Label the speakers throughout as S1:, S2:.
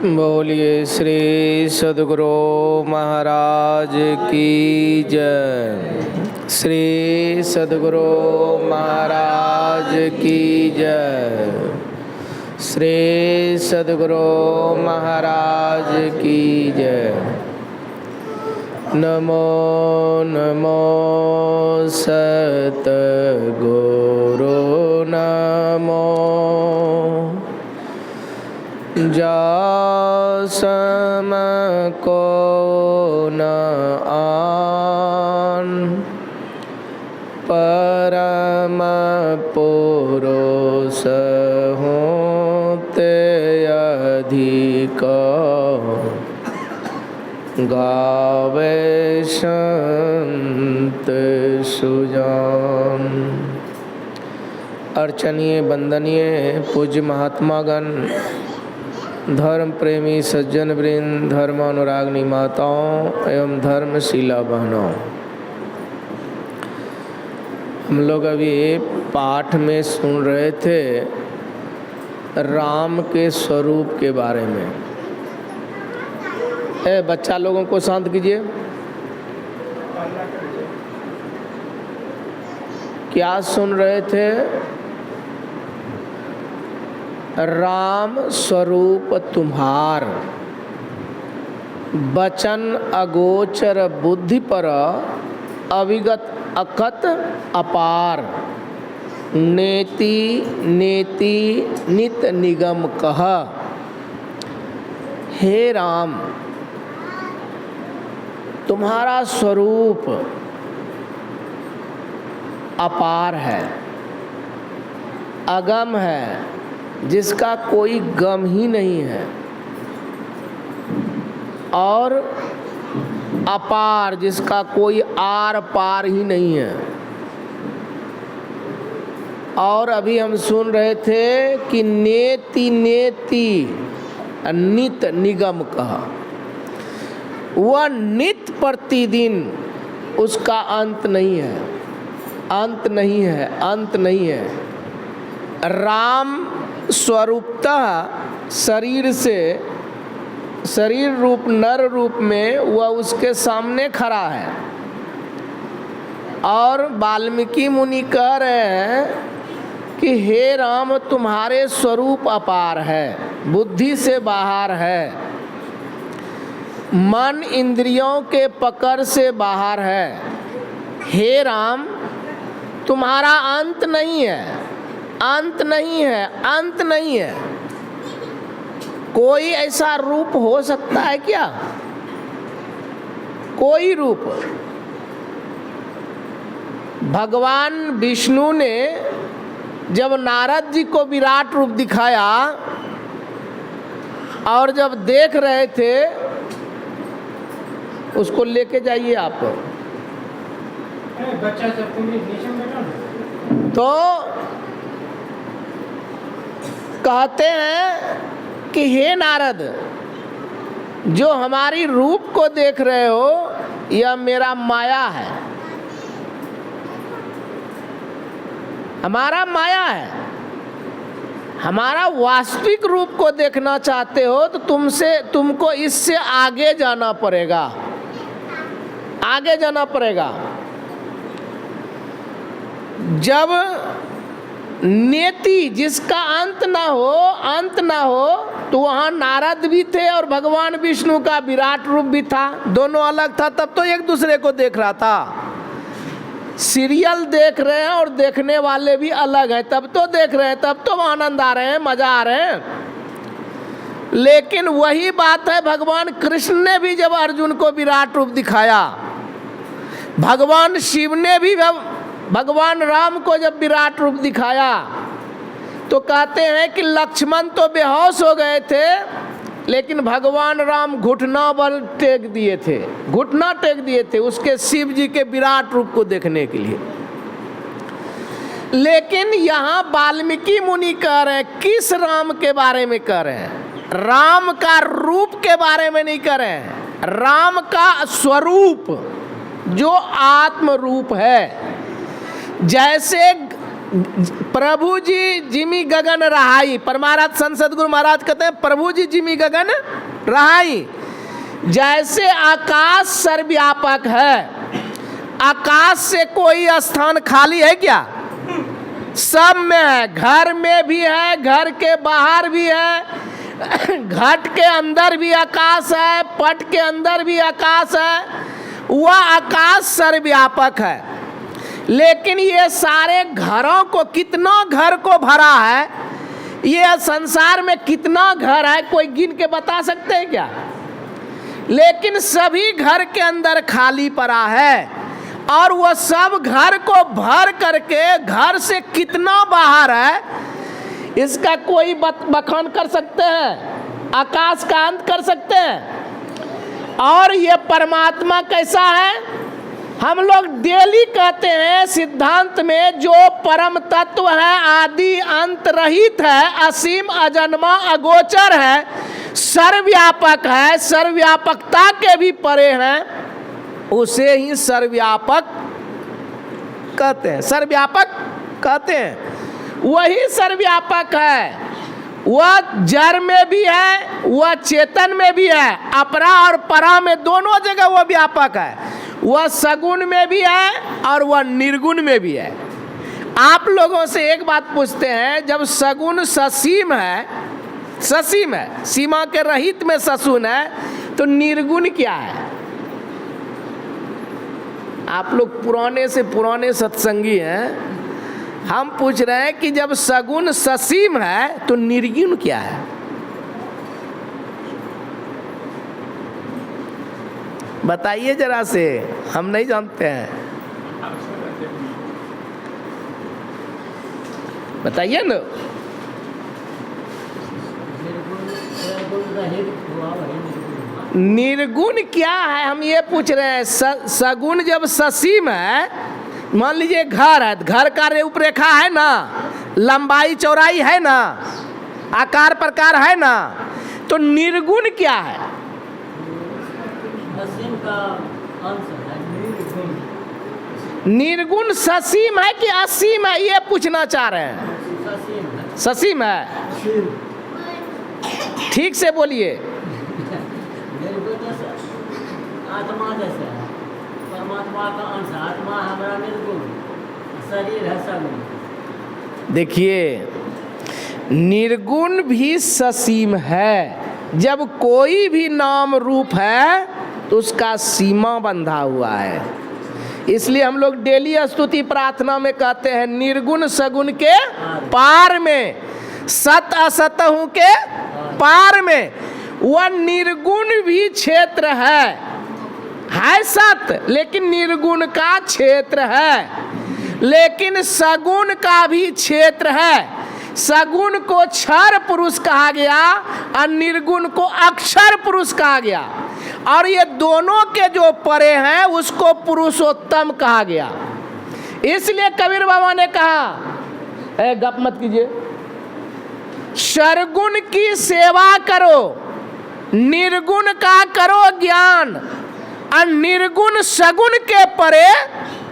S1: बोलिए श्री सद्गुरु महाराज की जय। श्री सद्गुरु महाराज की जय। श्री सद्गुरु महाराज की जय। नमो नमो सतगुरु नमो। जासम को न आन परम पुरुष होते अधिक गावे संत सुजान। अर्चनीय वंदनीय पूज्य महात्मागण, धर्म प्रेमी सज्जन वृंद, धर्म अनुरागनी माताओं एवं धर्मशीला बहनों, हम लोग अभी पाठ में सुन रहे थे राम के स्वरूप के बारे में। बच्चा लोगों को शांत कीजिए। क्या सुन रहे थे? राम स्वरूप तुम्हार, बचन अगोचर बुद्धि पर, अविगत अकत अपार, नेति नेति नित निगम कह। हे राम, तुम्हारा स्वरूप अपार है, अगम है, जिसका कोई गम ही नहीं है, और अपार, जिसका कोई आर पार ही नहीं है। और अभी हम सुन रहे थे कि नेति नेति नित निगम कहा। वह नित प्रतिदिन, उसका अंत नहीं है, अंत नहीं है, अंत नहीं है। राम स्वरूपतः शरीर से, शरीर रूप नर रूप में वह उसके सामने खड़ा है। और वाल्मीकि मुनि कह रहे हैं कि हे राम, तुम्हारे स्वरूप अपार है, बुद्धि से बाहर है, मन इंद्रियों के पकड़ से बाहर है। हे राम, तुम्हारा अंत नहीं है, अंत नहीं है, अंत नहीं है। कोई ऐसा रूप हो सकता है क्या? कोई रूप? भगवान विष्णु ने जब नारद जी को विराट रूप दिखाया और जब देख रहे थे, उसको लेके जाइए आप, बच्चा तो कहते हैं कि हे नारद, जो हमारी रूप को देख रहे हो, यह मेरा माया है, हमारा माया है। हमारा वास्तविक रूप को देखना चाहते हो तो तुमको इससे आगे जाना पड़ेगा, आगे जाना पड़ेगा। जब नेति, जिसका अंत ना हो, अंत ना हो, तो वहाँ नारद भी थे और भगवान विष्णु का विराट रूप भी था। दोनों अलग था, तब तो एक दूसरे को देख रहा था। सीरियल देख रहे हैं और देखने वाले भी अलग हैं, तब तो देख रहे हैं, तब तो आनंद आ रहे हैं, मजा आ रहे हैं। लेकिन वही बात है, भगवान कृष्ण ने भी जब अर्जुन को विराट रूप दिखाया, भगवान शिव ने भी भगवान राम को जब विराट रूप दिखाया, तो कहते हैं कि लक्ष्मण तो बेहोश हो गए थे, लेकिन भगवान राम घुटना बल टेक दिए थे, घुटना टेक दिए थे उसके शिव जी के विराट रूप को देखने के लिए। लेकिन यहाँ वाल्मीकि मुनि कह रहे हैं, किस राम के बारे में कह रहे हैं? राम का रूप के बारे में नहीं कह रहे हैं, राम का स्वरूप जो आत्म रूप है। जैसे प्रभु जी जिमी गगन रहाई, परमाराध संत सदगुरु महाराज कहते हैं प्रभु जी जिमी गगन रहाई। जैसे आकाश सर्वव्यापक है, आकाश से कोई स्थान खाली है क्या? सब में है, घर में भी है, घर के बाहर भी है, घट के अंदर भी आकाश है, पट के अंदर भी आकाश है। वह आकाश सर्वव्यापक है। लेकिन ये सारे घरों को, कितना घर को भरा है, ये संसार में कितना घर है कोई गिन के बता सकते हैं क्या? लेकिन सभी घर के अंदर खाली पड़ा है, और वह सब घर को भर करके घर से कितना बाहर है इसका कोई बखान कर सकते हैं? आकाश का अंत कर सकते हैं? और ये परमात्मा कैसा है? हम लोग डेली कहते हैं सिद्धांत में, जो परम तत्व है, आदि अंत रहित है, असीम अजन्मा अगोचर है, सर्वव्यापक है, सर्वव्यापकता के भी परे हैं, उसे ही सर्वव्यापक कहते हैं। सर्वव्यापक कहते हैं, वही सर्वव्यापक है। वह जड़ में भी है, वह चेतन में भी है, अपरा और परा में दोनों जगह वह व्यापक है। वह सगुण में भी है और वह निर्गुण में भी है। आप लोगों से एक बात पूछते हैं, जब सगुण ससीम है, ससीम है, सीमा के रहित में ससुन है, तो निर्गुण क्या है? आप लोग पुराने से पुराने सत्संगी हैं, हम पूछ रहे हैं कि जब सगुण ससीम है तो निर्गुण क्या है? बताइए जरा से, हम नहीं जानते हैं, बताइए ना। निर्गुण क्या है हम ये पूछ रहे हैं। सगुण जब ससीम है, मान लीजिए घर है, घर का रूपरेखा है ना, लंबाई चौड़ाई है ना, आकार प्रकार है ना, तो निर्गुण क्या है?
S2: ससीम का अंश है निर्गुण।
S1: निर्गुण ससीम है कि असीम है, ये पूछना चाह रहे हैं।
S2: ससीम है।
S1: ससीम है, ठीक से बोलिए।
S2: निर्गुण आत्मा जैसे है, परमात्मा का अंश, आत्मा हमारा निर्गुण, शरीर है सगुण।
S1: देखिए, निर्गुण भी ससीम है। जब कोई भी नाम रूप है तो उसका सीमा बंधा हुआ है। इसलिए हम लोग डेली स्तुति प्रार्थना में कहते हैं, निर्गुण सगुण के पार में, सत असतहु के पार में। वह निर्गुण भी क्षेत्र है सत, लेकिन निर्गुण का क्षेत्र है। लेकिन सगुण का भी क्षेत्र है। सगुण को क्षर पुरुष कहा गया और निर्गुण को अक्षर पुरुष कहा गया, और ये दोनों के जो परे हैं उसको पुरुषोत्तम कहा गया। इसलिए कबीर बाबा ने कहा, गप मत कीजिए, सरगुण की सेवा करो, निर्गुण का करो ज्ञान, और निर्गुण सगुण के परे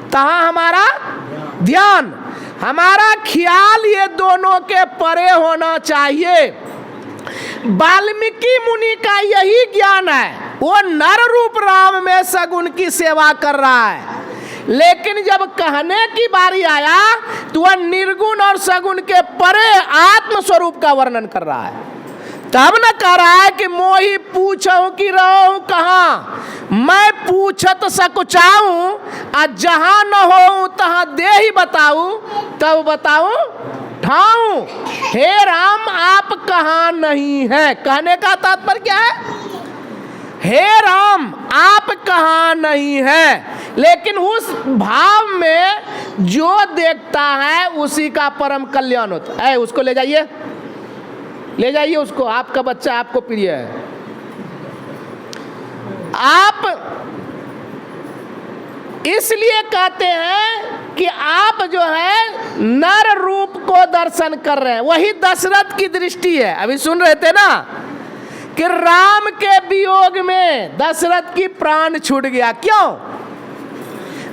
S1: तहाँ हमारा ध्यान, हमारा ख्याल ये दोनों के परे होना चाहिए। वाल्मीकि मुनि का यही ज्ञान है। वो नर रूप राम में सगुण की सेवा कर रहा है, लेकिन जब कहने की बारी आया तो वह निर्गुण और सगुण के परे आत्म स्वरूप का वर्णन कर रहा है। तब न कह रहा है कि मोही पूछूं कि रहूं कहाँ, मैं पूछत सकुचाऊं, और जहां न हो तहां दे ही बताऊं, तब बताऊं ठाऊं। हे राम आप कहाँ नहीं है, कहने का तात्पर्य क्या है? हे राम आप कहाँ नहीं है। लेकिन उस भाव में जो देखता है उसी का परम कल्याण होता है। उसको ले जाइए, ले जाइए उसको, आपका बच्चा आपको प्रिय है। आप इसलिए कहते हैं कि आप जो है नर रूप को दर्शन कर रहे हैं। वही दशरथ की दृष्टि है। अभी सुन रहे थे ना कि राम के वियोग में दशरथ की प्राण छूट गया। क्यों?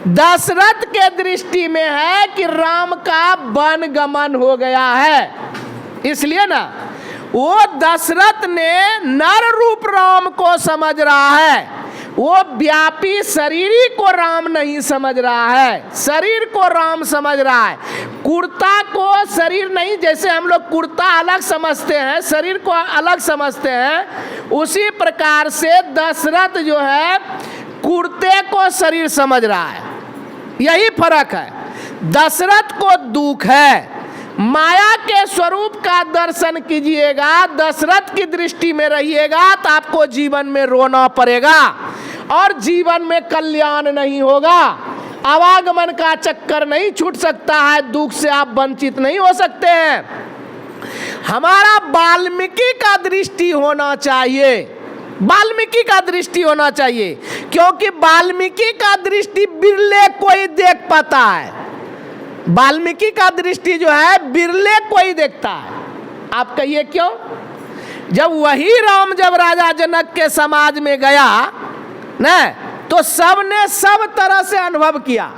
S1: दशरथ के दृष्टि में है कि राम का वनगमन हो गया है, इसलिए ना वो दशरथ ने नर रूप राम को समझ रहा है, वो व्यापी शरीर को राम नहीं समझ रहा है, शरीर को राम समझ रहा है। कुर्ता को शरीर नहीं, जैसे हम लोग कुर्ता अलग समझते हैं, शरीर को अलग समझते हैं, उसी प्रकार से दशरथ जो है कुर्ते को शरीर समझ रहा है। यही फर्क है। दशरथ को दुख है, माया के स्वरूप का दर्शन कीजिएगा, दशरथ की दृष्टि में रहिएगा तो आपको जीवन में रोना पड़ेगा और जीवन में कल्याण नहीं होगा। आवागमन का चक्कर नहीं छूट सकता है, दुख से आप वंचित नहीं हो सकते हैं। हमारा वाल्मीकि का दृष्टि होना चाहिए, वाल्मीकि का दृष्टि होना चाहिए, क्योंकि वाल्मीकि का दृष्टि बिरले कोई देख पाता है। वाल्मीकि का दृष्टि जो है बिरले कोई देखता है। आप कहिए क्यों? जब वही राम जब राजा जनक के समाज में गया न, तो सबने सब तरह से अनुभव किया,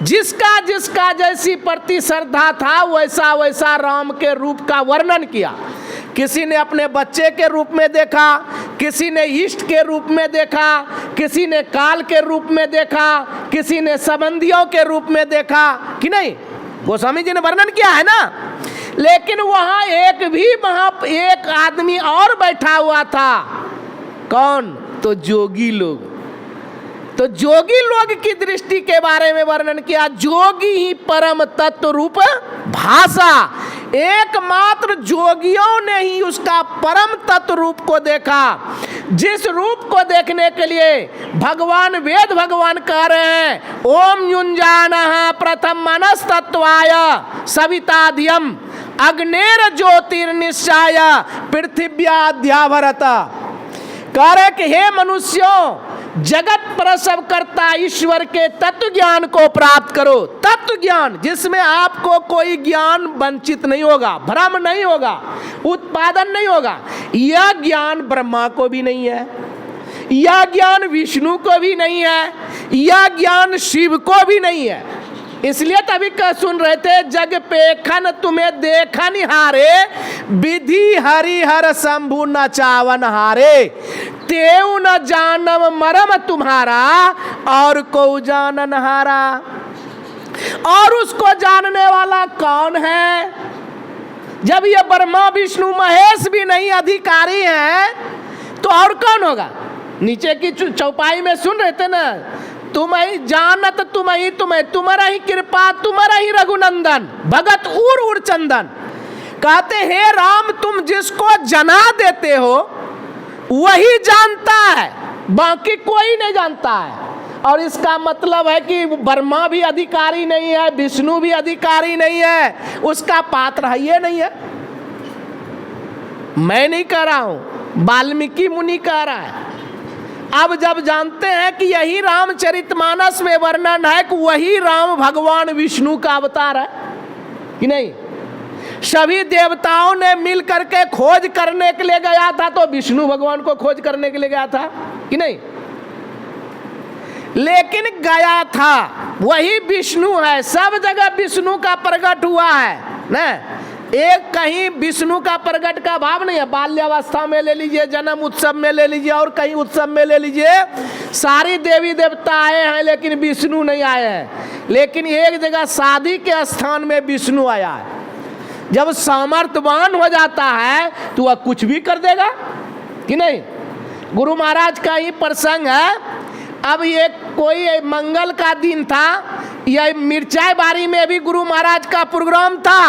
S1: जिसका जिसका जैसी प्रति श्रद्धा था वैसा वैसा राम के रूप का वर्णन किया। किसी ने अपने बच्चे के रूप में देखा, किसी ने इष्ट के रूप में देखा, किसी ने काल के रूप में देखा, किसी ने संबंधियों के रूप में देखा कि नहीं, गोस्वामी जी ने वर्णन किया है ना। लेकिन वहां एक आदमी और बैठा हुआ था। कौन? तो जोगी लोग। तो जोगी लोग की दृष्टि के बारे में वर्णन किया। जोगी ही परम तत्व रूप भाषा, एकमात्र जोगियों ने ही उसका परम तत्व रूप को देखा, जिस रूप को देखने के लिए भगवान वेद भगवान कह रहे हैं ओम युंजानः प्रथम मनस्तत्वाय सविताधियम अग्नेर ज्योतिर्निश्चाय पृथिव्याद्याभरत। कह रहे कि हे मनुष्यों, जगत प्रसव करता ईश्वर के तत्व ज्ञान को प्राप्त करो। तत्व ज्ञान जिसमें आपको कोई ज्ञान वंचित नहीं होगा, भ्रम नहीं होगा, उत्पादन नहीं होगा। यह ज्ञान ब्रह्मा को भी नहीं है, यह ज्ञान विष्णु को भी नहीं है, यह ज्ञान शिव को भी नहीं है। इसलिए तभी कह सुन रहे थे, जग पेखन तुम्हें देखन हारे, विधि हरिहर शंभु न चावन हारे, तेऊ न जानम मरम तुम्हारा और को जानन हारा। और उसको जानने वाला कौन है? जब ये ब्रह्मा विष्णु महेश भी नहीं अधिकारी हैं तो और कौन होगा? नीचे की चौपाई में सुन रहे थे ना, तुम ही जानत तुम ही तुम्हारा ही कृपा तुम्हारा ही रघुनंदन भगत उर उर चंदन। कहते हे राम, तुम जिसको जना देते हो वही जानता है, बाकी कोई नहीं जानता है। और इसका मतलब है कि ब्रह्मा भी अधिकारी नहीं है, विष्णु भी अधिकारी नहीं है, उसका पात्र है ये नहीं है। मैं नहीं कह रहा हूं, वाल्मीकि मुनि कह रहा है। अब जब जानते हैं कि यही रामचरितमानस में वर्णन है कि वही राम भगवान विष्णु का अवतार है कि नहीं, सभी देवताओं ने मिल करके खोज करने के लिए गया था तो विष्णु भगवान को खोज करने के लिए गया था कि नहीं, लेकिन गया था वही विष्णु है। सब जगह विष्णु का प्रकट हुआ है ना। एक कहीं विष्णु का प्रकट का भाव नहीं है। बाल्यावस्था में ले लीजिए, जन्म उत्सव में ले लीजिए, और कहीं उत्सव में ले लीजिए, सारी देवी देवता आए हैं लेकिन विष्णु नहीं आए हैं। लेकिन एक जगह शादी के स्थान में विष्णु आया है। जब सामर्थ्यवान हो जाता है तो वह कुछ भी कर देगा कि नहीं। गुरु महाराज का ही प्रसंग है। अब ये कोई मंगल का दिन था, यह मिर्चाई बारी में भी गुरु महाराज का प्रोग्राम था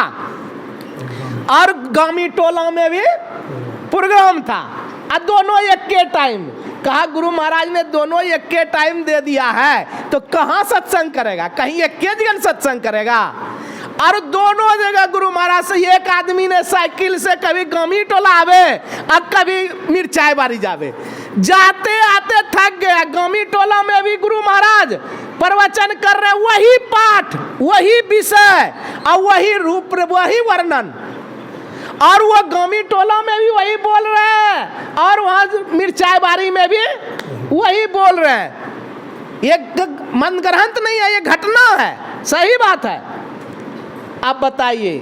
S1: और गामी टोला में भी प्रोग्राम था, और दोनों एक के टाइम। कहा गुरु महाराज ने दोनों एक के टाइम दे दिया है तो कहाँ सत्संग करेगा, कहीं एक के जगह सत्संग करेगा। और दोनों जगह गुरु महाराज से एक आदमी ने साइकिल से कभी गामी टोला आवे और कभी मिर्चाई बारी जावे, जाते आते थक गया। गामी टोला में भी गुरु महाराज प्रवचन कर रहे, वही पाठ, वही विषय और वही रूप, वही वर्णन, और वो गामी टोला में भी वही बोल रहे हैं और वहां मिर्चाई बारी में भी वही बोल रहे हैं। ये मन ग्रंथ नहीं है, ये घटना है, सही बात है। अब बताइए,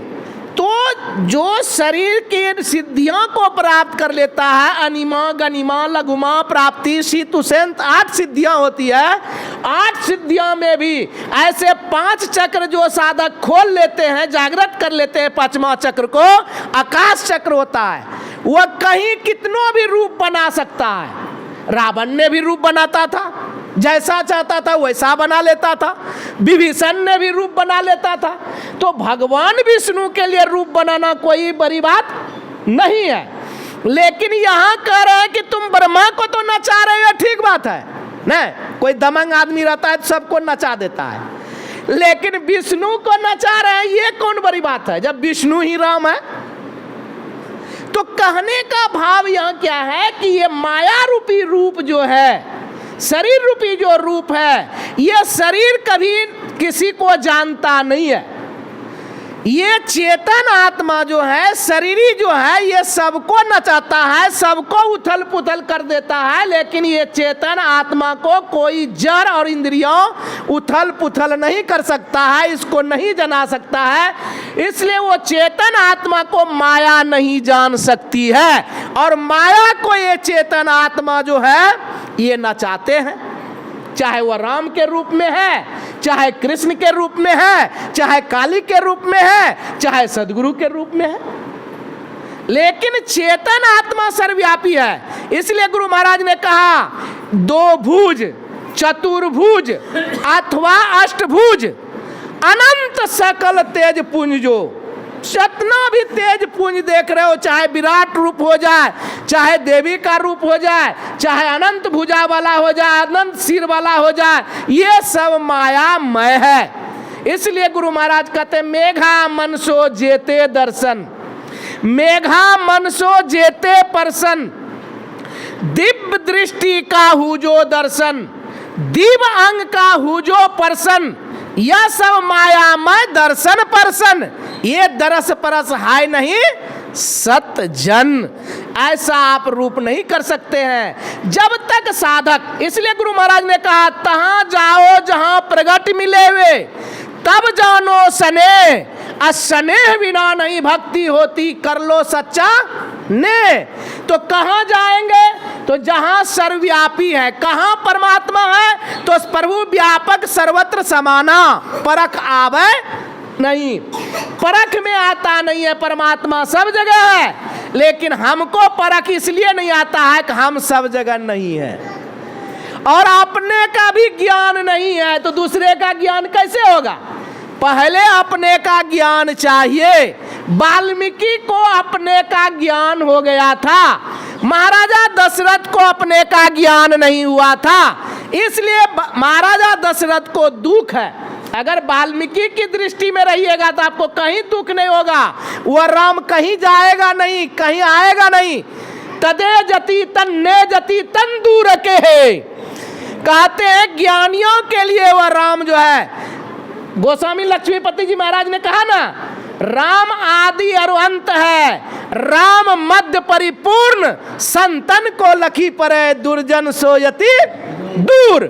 S1: तो जो शरीर के सिद्धियों को प्राप्त कर लेता है, अनिमा गनिमा लघुमा प्राप्ति शीत उसेंत 8 सिद्धियां होती है। 8 सिद्धियों में भी ऐसे 5 चक्र जो साधक खोल लेते हैं, जागृत कर लेते हैं 5वां चक्र को, आकाश चक्र होता है, वह कहीं कितनों भी रूप बना सकता है। रावण ने भी रूप बनाता था, जैसा चाहता था वैसा बना लेता था। विभीषण ने भी रूप बना लेता था। तो भगवान विष्णु के लिए रूप बनाना कोई बड़ी बात नहीं है। लेकिन यहाँ कह रहे हैं कि तुम ब्रह्मा को तो नचा रहे हो, ठीक बात है ना। कोई दमंग आदमी रहता है तो सबको नचा देता है, लेकिन विष्णु को नचा रहे हैं, ये कौन बड़ी बात है जब विष्णु ही राम है। तो कहने का भाव यहाँ क्या है कि ये माया रूपी रूप जो है, शरीर रूपी जो रूप है, ये शरीर कभी किसी को जानता नहीं है। ये चेतन आत्मा जो है, शरीरी जो है, ये सबको नचाता है, सबको उथल पुथल कर देता है, लेकिन ये चेतन आत्मा को कोई जड़ और इंद्रियों उथल पुथल नहीं कर सकता है, इसको नहीं जना सकता है। इसलिए वो चेतन आत्मा को माया नहीं जान सकती है, और माया को ये चेतन आत्मा जो है ये नचाते हैं। चाहे वह राम के रूप में है, चाहे कृष्ण के रूप में है, चाहे काली के रूप में है, चाहे सदगुरु के रूप में है, लेकिन चेतन आत्मा सर्वव्यापी है। इसलिए गुरु महाराज ने कहा 2 भुज, चतुर्भुज अथवा अष्टभुज, अनंत सकल तेज पुंज। जो जितना भी तेज पुंज देख रहे हो, चाहे विराट रूप हो जाए, चाहे देवी का रूप हो जाए, चाहे अनंत भुजा वाला हो जाए, अनंत सिर वाला हो जाए, ये सब मायामय है। इसलिए गुरु महाराज कहते हैं मेघा मनसो जेते दर्शन, मेघा मनसो जेते परसन, दिव्य दृष्टि का हुजो दर्शन, दिव्य अंग का हुजो परसन, यह सब मायामय दर्शन परसन। ये दरस परस हाय नहीं सत जन, ऐसा आप रूप नहीं कर सकते हैं जब तक साधक। इसलिए गुरु महाराज ने कहा तहां जाओ जहां प्रगट मिले वे, तब जानो स्नेह, स्नेह बिना नहीं भक्ति होती, कर लो सच्चा ने। तो कहाँ जाएंगे? तो जहाँ सर्वव्यापी है। कहाँ परमात्मा है? तो प्रभु व्यापक सर्वत्र समाना, परख आवे नहीं, परख में आता नहीं है। परमात्मा सब जगह है, लेकिन हमको परख इसलिए नहीं आता है कि हम सब जगह नहीं है, और अपने का भी ज्ञान नहीं है, तो दूसरे का ज्ञान कैसे होगा? पहले अपने का ज्ञान चाहिए। वाल्मीकि को अपने का ज्ञान हो गया था, महाराजा दशरथ को अपने का ज्ञान नहीं हुआ था, इसलिए महाराजा दशरथ को दुख है। अगर वाल्मीकि की दृष्टि में रहिएगा तो आपको कहीं दुख नहीं होगा, वह राम कहीं जाएगा नहीं, कहीं आएगा नहीं। तदे जति तन्ने जति तन दूर के है, कहते हैं ज्ञानियों के लिए वह राम जो है। गोस्वामी लक्ष्मीपति जी महाराज ने कहा ना, राम आदि और अंत है, राम मध्य परिपूर्ण, संतन को लखी परे, दुर्जन सोयति दूर।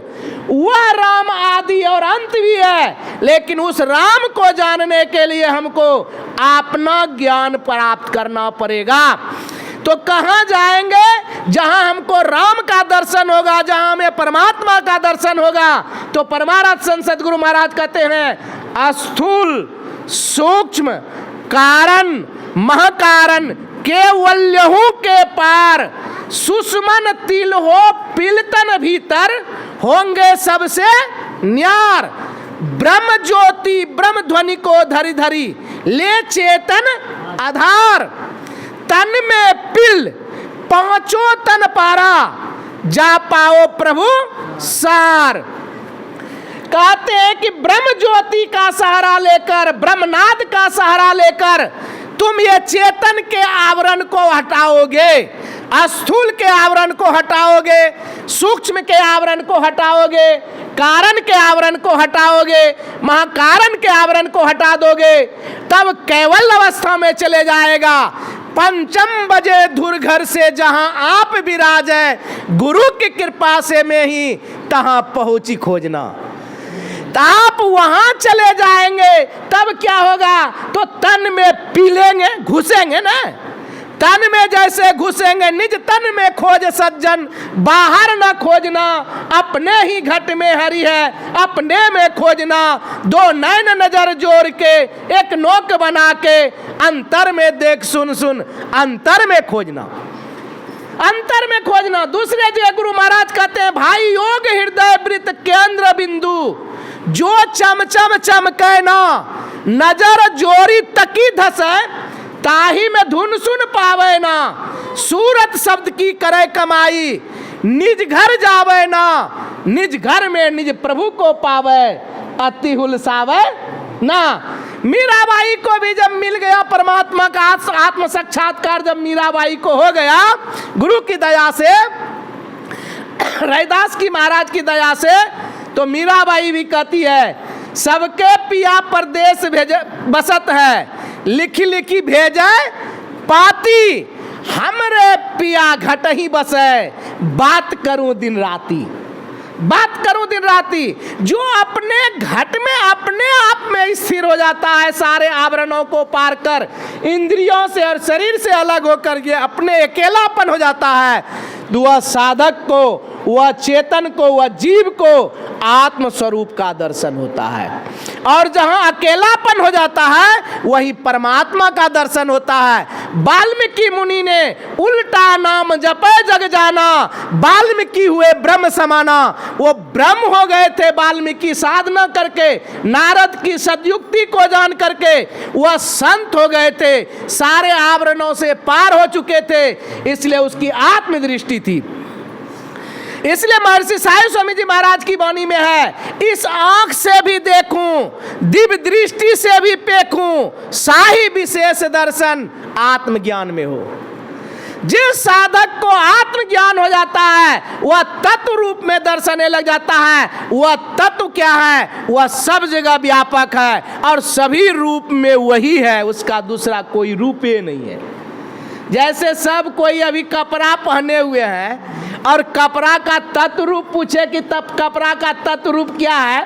S1: वह राम आदि और अंत भी है, लेकिन उस राम को जानने के लिए हमको अपना ज्ञान प्राप्त करना पड़ेगा। तो कहाँ जाएंगे? जहाँ हमको राम का दर्शन होगा, जहाँ हमें परमात्मा का दर्शन होगा। तो परमार्थ संत गुरु महाराज कहते हैं स्थूल सूक्ष्म कारण महकारण केवल्यहू के पार, सुषमन तिल हो पिलतन भीतर, होंगे सबसे न्यार। ब्रह्म ज्योति ब्रह्म ध्वनि को धरी धरी, ले चेतन आधार। तन में पिल पांचों तन पारा, जा पाओ प्रभु सार। कहते हैं कि ब्रह्म ज्योति का सहारा लेकर, ब्रह्मनाद का सहारा लेकर तुम ये चेतन के आवरण को हटाओगे, स्थूल के आवरण को हटाओगे, सूक्ष्म के आवरण को हटाओगे, कारण के आवरण को हटाओगे, महाकारण के आवरण को हटा दोगे, तब केवल अवस्था में चले जाएगा। पंचम बजे धुर घर से जहां आप विराजे, गुरु की कृपा से में ही कहाँ पहुंची खोजना। तो आप वहां चले जाएंगे तब क्या होगा, तो तन में पी लेंगे, घुसेंगे ना, तन में जैसे घुसेंगे, निज तन में खोज सज्जन, बाहर न खोजना, अपने ही घट में हरि है, अपने में खोजना, दो नैन नजर जोड़ के एक नोक बना के, अंतर में देख सुन सुन, अंतर में खोजना, अंतर में खोजना। दूसरे जगह गुरु महाराज कहते हैं, भाई योग हृदय वृत्त केंद्र बिंदु, जो चमचम चमकै ना, नजर जोरी तकी धसै, ताही में धुन सुन पावे ना, सूरत शब्द की करे कमाई, निज घर जावे ना, निज घर में निज प्रभु को पावे, अति हुलसावे ना। मीराबाई को भी जब मिल गया परमात्मा का आत्म साक्षात्कार, जब मीराबाई को हो गया गुरु की दया से, रैदास की महाराज की दया से, तो मीराबाई भी कहती है, सबके पिया परदेश भेज बसत है, लिखी लिखी भेजे पाती, हमरे पिया घट ही बसे, बात करूं दिन राती, बात करूं दिन राती। जो अपने घट में अपने आप में स्थिर हो जाता है, सारे आवरणों को पार कर, इंद्रियों से और शरीर से अलग होकर के अपने अकेलापन हो जाता है, वह साधक को, वह चेतन को, वह जीव को आत्म स्वरूप का दर्शन होता है। और जहां अकेलापन हो जाता है वही परमात्मा का दर्शन होता है। वाल्मीकि मुनि ने उल्टा नाम जपे जग जाना, वाल्मीकि हुए ब्रह्म समाना। वो ब्रह्म हो गए थे वाल्मीकि साधना करके, नारद की सदयुक्ति को जान करके वह संत हो गए थे, सारे आवरणों से पार हो चुके थे, इसलिए उसकी आत्मदृष्टि थी। इसलिए महर्षि साई स्वामी जी महाराज की वाणी में है, इस आंख से भी देखूं, दिव्य दृष्टि से भी पेखूं, साही विशेष दर्शन आत्मज्ञान में हो। जिस साधक को आत्मज्ञान हो जाता है वह तत्व रूप में दर्शने लग जाता है। वह तत्व क्या है, वह सब जगह व्यापक है और सभी रूप में वही है, उसका दूसरा कोई रूप ही नहीं है। जैसे सब कोई अभी कपड़ा पहने हुए हैं और कपड़ा का तत्व रूप पूछे कि तब कपड़ा का तत्व रूप क्या है,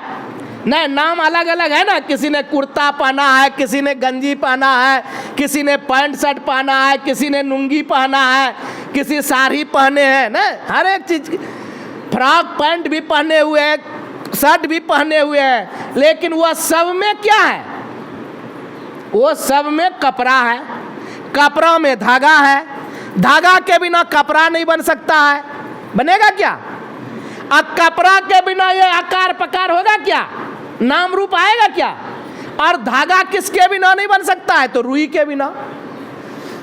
S1: नहीं, नाम अलग अलग है ना। किसी ने कुर्ता पहना है, किसी ने गंजी पहना है, किसी ने पैंट शर्ट पहना है, किसी ने लुंगी पहना है, किसी साड़ी पहने हैं ना, हर एक चीज, फ्रॉक पैंट भी पहने हुए हैं, शर्ट भी पहने हुए हैं, लेकिन वह सब में क्या है, वो सब में कपड़ा है, कपड़ा में धागा है, धागा के बिना कपड़ा नहीं बन सकता है, बनेगा क्या? अब कपड़ा के बिना ये आकार प्रकार होगा क्या, नाम रूप आएगा क्या? और धागा किसके बिना नहीं बन सकता है, तो रुई के बिना।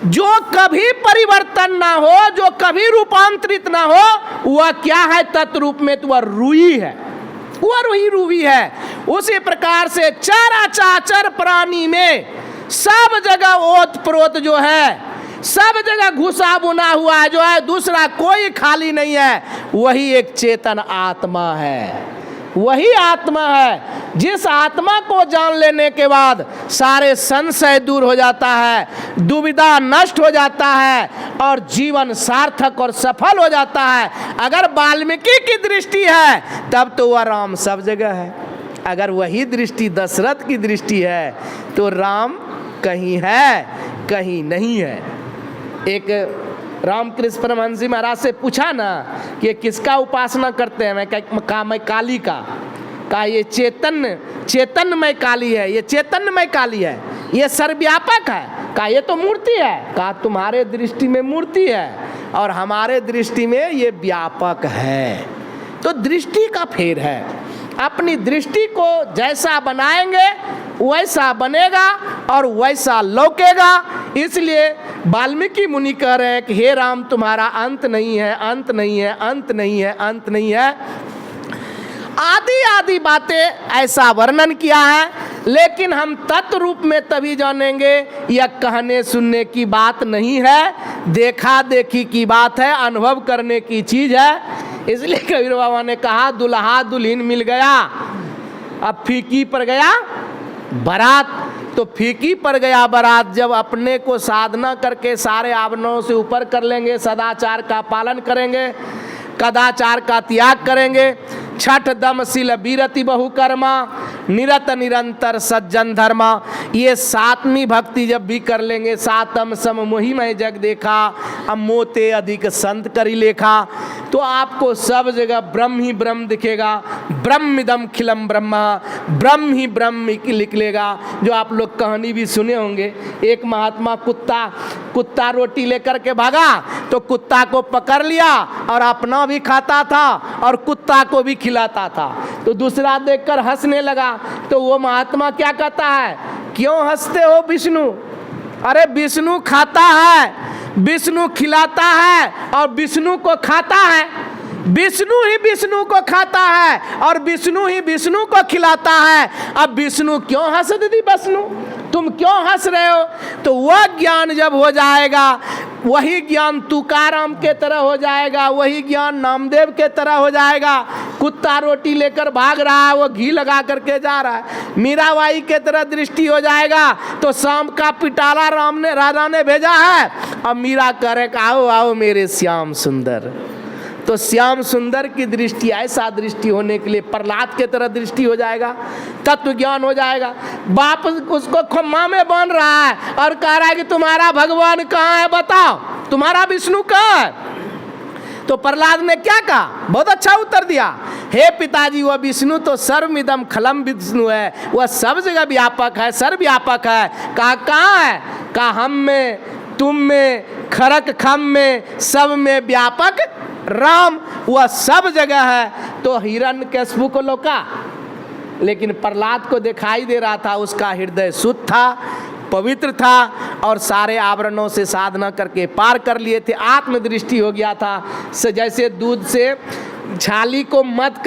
S1: जो कभी परिवर्तन ना हो, जो कभी रूपांतरित ना हो, वह क्या है तत्व रूप में, तो वह रुई है, वह रुई है। उसी प्रकार से चराचर प्राणी में सब जगह ओत प्रोत जो है, सब जगह घुसा बुना हुआ जो है, दूसरा कोई खाली नहीं है, वही एक चेतन आत्मा है, वही आत्मा है। जिस आत्मा को जान लेने के बाद सारे संशय दूर हो जाता है, दुविधा नष्ट हो जाता है और जीवन सार्थक और सफल हो जाता है। अगर वाल्मीकि की दृष्टि है तब तो वह राम सब जगह है, अगर वही दृष्टि दशरथ की दृष्टि है तो राम कहीं है कहीं नहीं है। एक रामकृष्ण परमहंस जी महाराज से पूछा ना कि किसका उपासना करते हैं, मैं काली का ये चेतनमय काली है, ये चेतनमय काली है, ये सर्वव्यापक है, का ये तो मूर्ति है, का तुम्हारे दृष्टि में मूर्ति है और हमारे दृष्टि में ये व्यापक है। तो दृष्टि का फेर है, अपनी दृष्टि को जैसा बनाएंगे वैसा बनेगा और वैसा लौकेगा। इसलिए वाल्मीकि मुनि कह रहे हैं कि हे राम तुम्हारा अंत नहीं है, अंत नहीं है, अंत नहीं है, अंत नहीं है, आदि आदि बातें ऐसा वर्णन किया है। लेकिन हम तत्व रूप में तभी जानेंगे, यह कहने सुनने की बात नहीं है, देखा देखी की बात है, अनुभव करने की चीज है। इसलिए कबीर बाबा ने कहा दुल्हा दुल्हन मिल गया, अब फीकी पर गया बारात। तो फीकी पर गया बारात जब अपने को साधना करके सारे आवरणों से ऊपर कर लेंगे, सदाचार का पालन करेंगे, कदाचार का त्याग करेंगे, छठ दमशील बीरति बहुकर्मा, निरत निरंतर सज्जन धर्मा। ये सातवीं भक्ति जब भी कर लेंगे, सातम सम मोहि मैं जग देखा, अब मोते अधिक संत करी लेखा, तो आपको सब जगह ब्रह्म ही ब्रह्म दिखेगा। ब्रह्मिदम खिलम ब्रह्मा, ब्रह्म ही ब्रह्म निकलेगा। जो आप लोग कहानी भी सुने होंगे, एक महात्मा कुत्ता रोटी लेकर के भागा तो कुत्ता को पकड़ लिया और अपना भी खाता था और कुत्ता को भी खिलाता था। तो दूसरा देखकर हंसने लगा, तो वो महात्मा क्या कहता है, क्यों हंसते हो विष्णु? अरे विष्णु खाता है, विष्णु खिलाता है और विष्णु को खाता है। विष्णु ही विष्णु को खाता है और विष्णु ही विष्णु को खिलाता है। अब विष्णु क्यों हंस दीदी, विष्णु तुम क्यों हंस रहे हो? तो वह ज्ञान जब हो जाएगा, वही ज्ञान तुकाराम के तरह हो जाएगा, वही ज्ञान नामदेव के तरह हो जाएगा। कुत्ता रोटी लेकर भाग रहा है, वो घी लगा करके जा रहा है। मीराबाई के तरह दृष्टि हो जाएगा तो शाम का पिटाला राजा ने भेजा है, अब मीरा करे आओ आओ मेरे श्याम सुंदर। तो श्याम सुंदर की दृष्टि, ऐसा दृष्टि होने के लिए प्रहलाद के तरह दृष्टि हो जाएगा, तत्व ज्ञान हो जाएगा। बाप उसको खम्मा में बांध रहा है और कह रहा है कि तुम्हारा भगवान कहाँ है, बताओ तुम्हारा विष्णु कहाँ है? तो प्रहलाद ने क्या कहा, बहुत अच्छा उत्तर दिया, हे पिताजी वह विष्णु तो सर्वमिदम खलम विष्णु है, वह सब जगह व्यापक है, सर्वव्यापक है। कहा कहाँ है? कहा हम में, तुम में, खरक खम में, सब में व्यापक राम, वह सब जगह है। तो हिरण्यकशिपु को लौका, लेकिन प्रहलाद को दिखाई दे रहा था, उसका हृदय शुद्ध था, पवित्र था और सारे आवरणों से साधना करके पार कर लिए थे। आत्मदृष्टि हो गया था। जैसे दूध से छाली को मत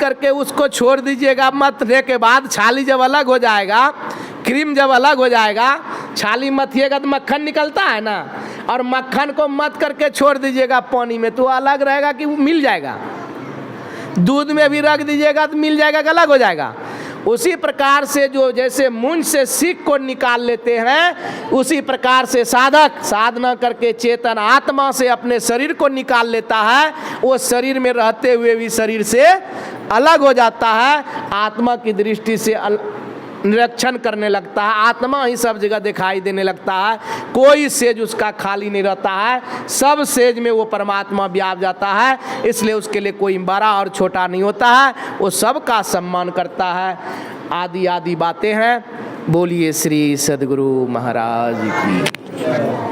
S1: करके उसको छोड़ दीजिएगा, मतने के बाद छाली जब अलग हो जाएगा, क्रीम जब अलग हो जाएगा, छाली मथिएगा तो मक्खन निकलता है ना, और मक्खन को मत करके छोड़ दीजिएगा पानी में तो अलग रहेगा कि मिल जाएगा। दूध में भी रख दीजिएगा तो मिल जाएगा कि अलग हो जाएगा। उसी प्रकार से जो जैसे मुंज से सीख को निकाल लेते हैं, उसी प्रकार से साधक साधना करके चेतन आत्मा से अपने शरीर को निकाल लेता है। वो शरीर में रहते हुए भी शरीर से अलग हो जाता है, आत्मा की दृष्टि से निरीक्षण करने लगता है, आत्मा ही सब जगह दिखाई देने लगता है। कोई सेज उसका खाली नहीं रहता है, सब सेज में वो परमात्मा व्याप जाता है। इसलिए उसके लिए कोई बड़ा और छोटा नहीं होता है, वो सबका सम्मान करता है। आदि आदि बातें हैं। बोलिए श्री सद्गुरु महाराज की।